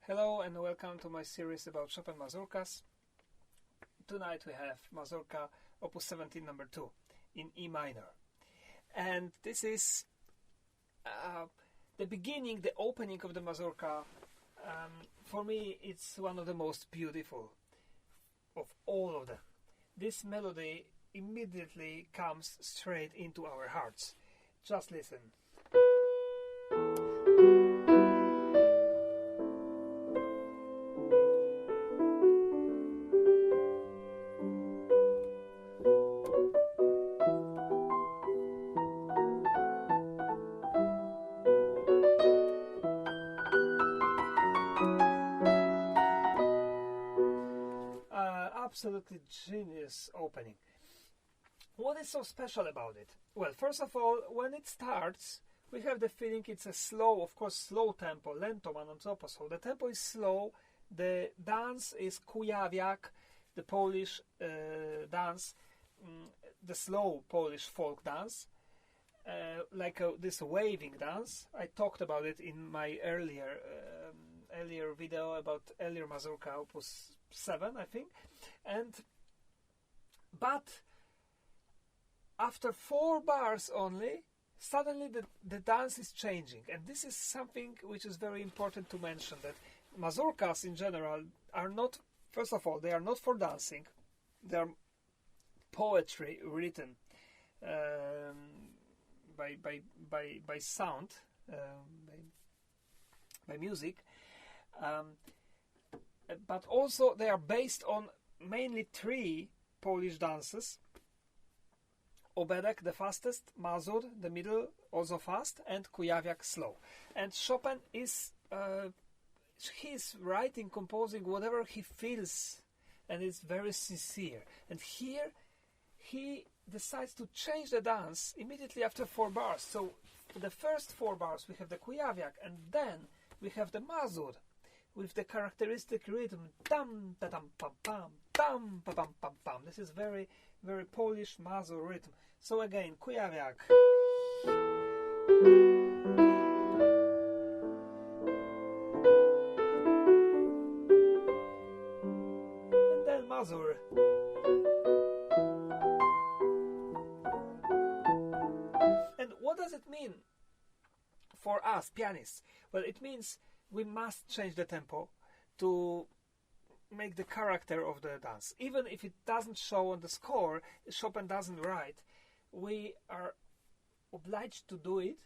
Hello and welcome to my series about Chopin Mazurkas. Tonight we have Mazurka Opus 17 number 2 in E minor. And this is the beginning, the opening of the Mazurka. For me it's one of the most beautiful of all of them. This melody immediately comes straight into our hearts. Just listen. Absolutely genius opening. What is so special about it? Well, first of all, when it starts, we have the feeling it's a slow, of course, slow tempo, lento ma non troppo. So the tempo is slow, the dance is kujawiak, the Polish dance, the slow Polish folk dance, this waving dance. I talked about it in my earlier video about earlier Mazurka Opus 7, I think. But after 4 bars only, suddenly the dance is changing, and this is something which is very important to mention, that Mazurkas in general are not, first of all, they are not for dancing. They are poetry written by sound, by music, but also they are based on mainly 3 Polish dances: Obedek, the fastest; Mazur, the middle, also fast; and Kujawiak, slow. And Chopin is he's writing, composing whatever he feels, and it's very sincere. And here he decides to change the dance immediately after 4 bars. So the first 4 bars we have the Kujawiak, and then we have the Mazur with the characteristic rhythm tam ta tam pam pam tam pa pam pam pam. This is very, very Polish Mazur rhythm. So again, Kujawiak, and then Mazur, and what does it mean for us pianists? Well, it means we must change the tempo to make the character of the dance. Even if it doesn't show on the score, Chopin doesn't write, we are obliged to do it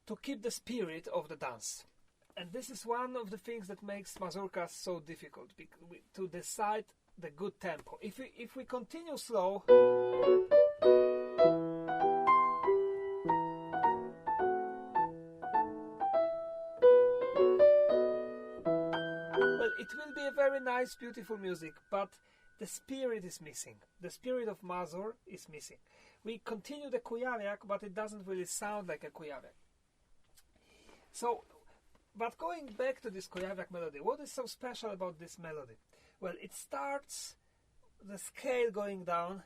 to keep the spirit of the dance. And this is one of the things that makes Mazurkas so difficult, to decide the good tempo. If we continue slow, it will be a very nice, beautiful music, but the spirit is missing. The spirit of Mazur is missing. We continue the Kujawiak, but it doesn't really sound like a Kujawiak. So, but going back to this Kujawiak melody, what is so special about this melody? Well, it starts the scale going down,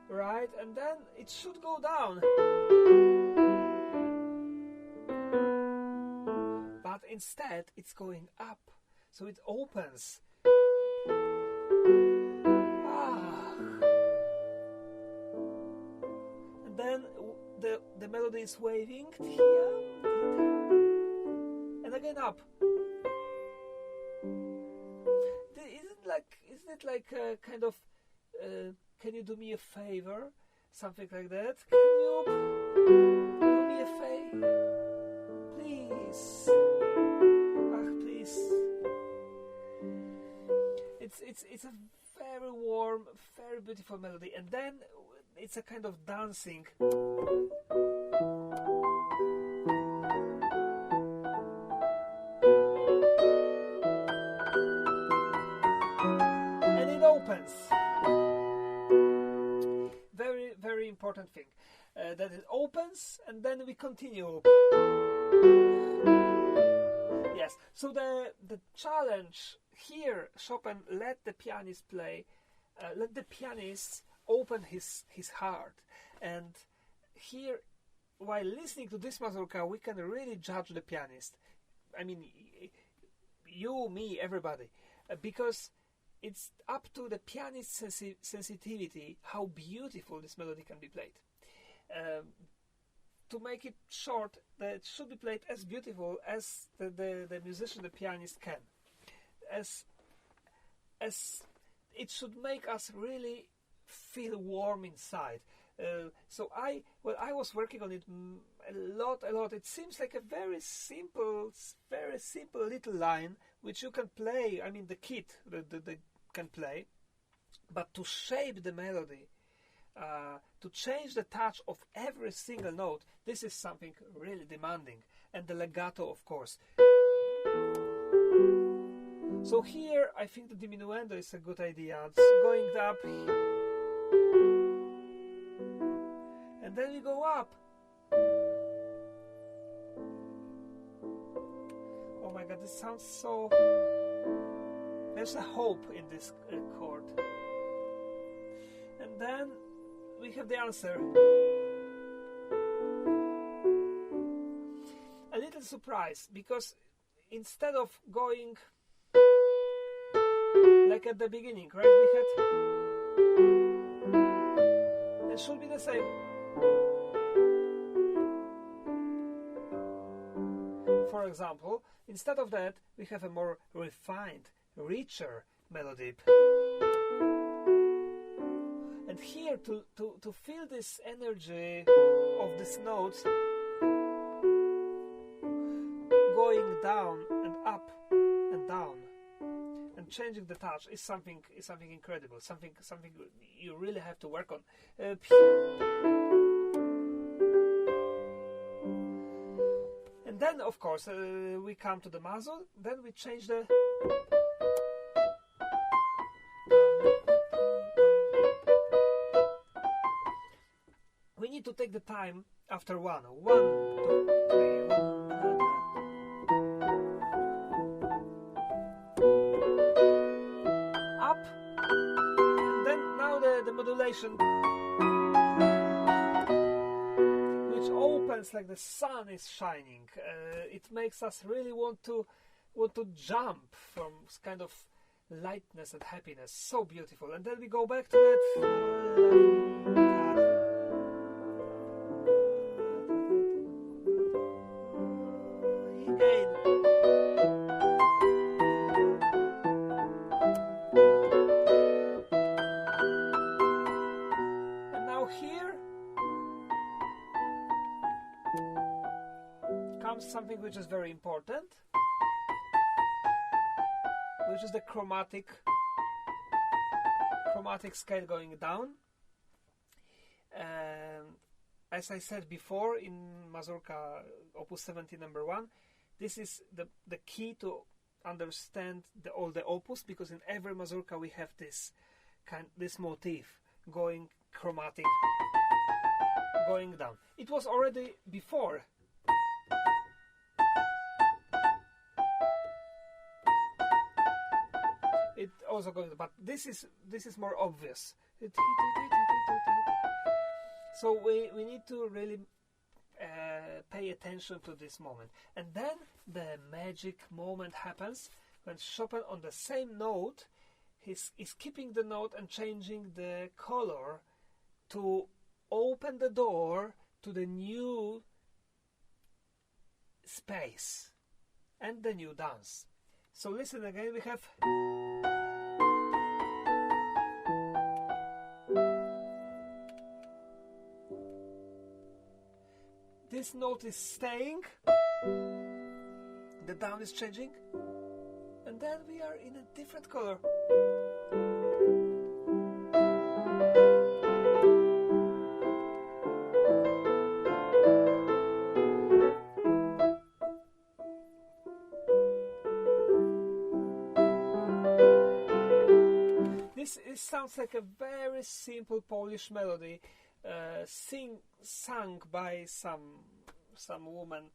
right, and then it should go down. But instead it's going up, so it opens. And then the melody is waving, and again up. Isn't it like a kind of can you do me a favor, something like that? Can you do me a favor, please? It's a very warm, very beautiful melody, and then it's a kind of dancing. And it opens. Very, very important thing. That it opens, and then we continue. Yes, so the challenge here, Chopin let the pianist play, let the pianist open his heart, and here while listening to this mazurka, we can really judge the pianist. I mean, you, me, everybody, because it's up to the pianist's sensitivity how beautiful this melody can be played. To make it short, it should be played as beautiful as the musician, the pianist can. As it should make us really feel warm inside. So I was working on it a lot. It seems like a very simple little line which you can play. I mean, the kid can play, but to shape the melody, to change the touch of every single note, this is something really demanding. And the legato, of course. So here, I think the diminuendo is a good idea. It's going up. And then we go up. Oh my god, this sounds so... There's a hope in this chord. And then we have the answer. A little surprise, because instead of going like at the beginning, right? We had... It should be the same. For example, instead of that, we have a more refined, richer melody. And here, to feel this energy of these notes going down and up and down and changing the touch is something incredible, something you really have to work on. And then, of course, we come to the Mazur. Then we change the... We need to take the time after 1, 2, 3, 1. Up. And then now the modulation, which opens like the sun is shining. It makes us really want to jump from kind of lightness and happiness. So beautiful. And then we go back to that. Again. And now here comes something which is very important, which is the chromatic scale going down. As I said before, in Mazurka Opus 70 number 1, this is the key to understand all the opus, because in every mazurka we have this motif going chromatic, going down. It was already before. It also going, but this is more obvious. So we need to really pay attention to this moment. And then the magic moment happens when Chopin, on the same note, is keeping the note and changing the color to open the door to the new space and the new dance. So listen again, we have... This note is staying, the down is changing, and then we are in a different color. This sounds like a very simple Polish melody, sung by some woman.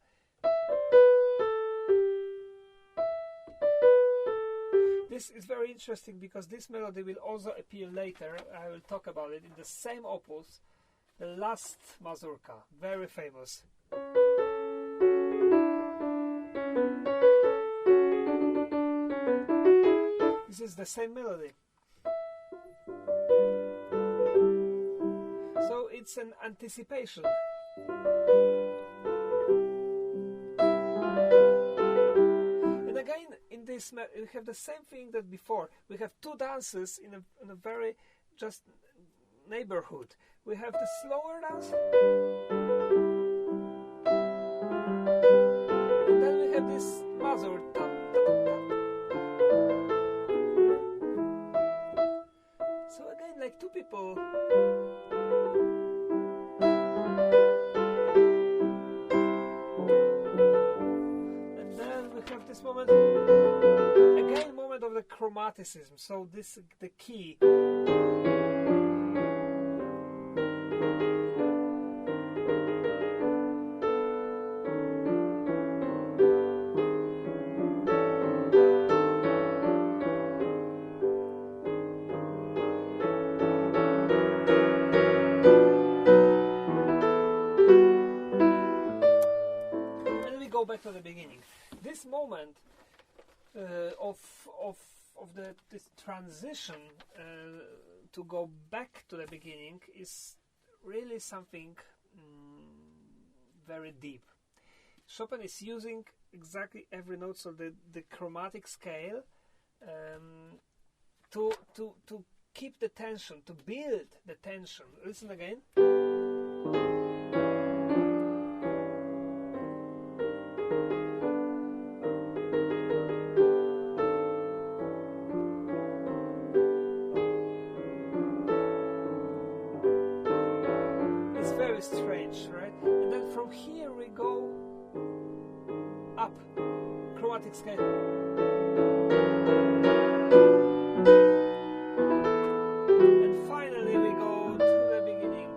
This is very interesting because this melody will also appear later. I will talk about it in the same opus, the last Mazurka, very famous. This is the same melody. So it's an anticipation. And again, in this we have the same thing that before. We have two dances in a very just neighborhood. We have the slower dance, and then we have this Mazurka. So again, like two people. And then we have this moment, again, moment of the chromaticism. So this is the key. Go back to the beginning. This moment of this transition to go back to the beginning is really something very deep. Chopin is using exactly every note, so the chromatic scale to keep the tension, to build the tension. Listen again. Very strange, right? And then from here we go up, chromatic scale. And finally we go to the beginning.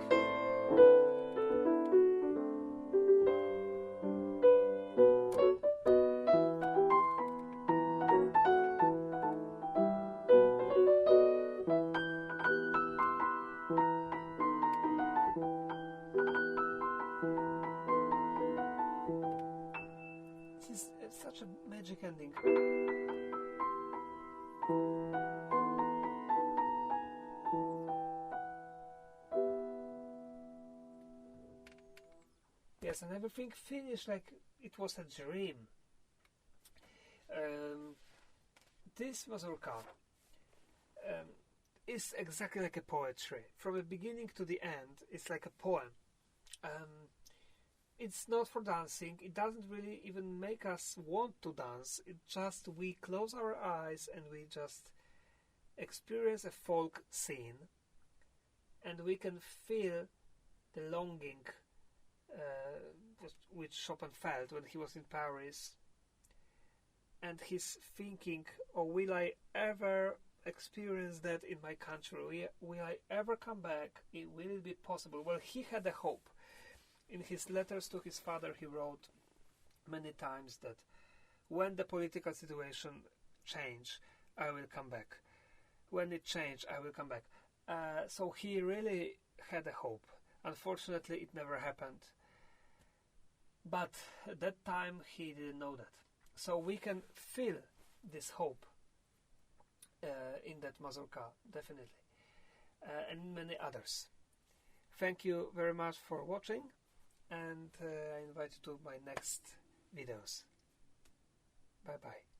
It's such a magic ending. Yes, and everything finished like it was a dream. This Mazurka is exactly like a poetry. From the beginning to the end, it's like a poem. It's not for dancing. It doesn't really even make us want to dance. It just, we close our eyes and we just experience a folk scene, and we can feel the longing which Chopin felt when he was in Paris, and he's thinking, oh, will I ever experience that in my country? Will I ever come back? Will it be possible? Well, he had a hope. In his letters to his father, he wrote many times that when the political situation change, I will come back. When it changed, I will come back. So he really had a hope. Unfortunately, it never happened. But at that time, he didn't know that. So we can feel this hope in that Mazurka, definitely, and many others. Thank you very much for watching, and I invite you to my next videos. Bye bye.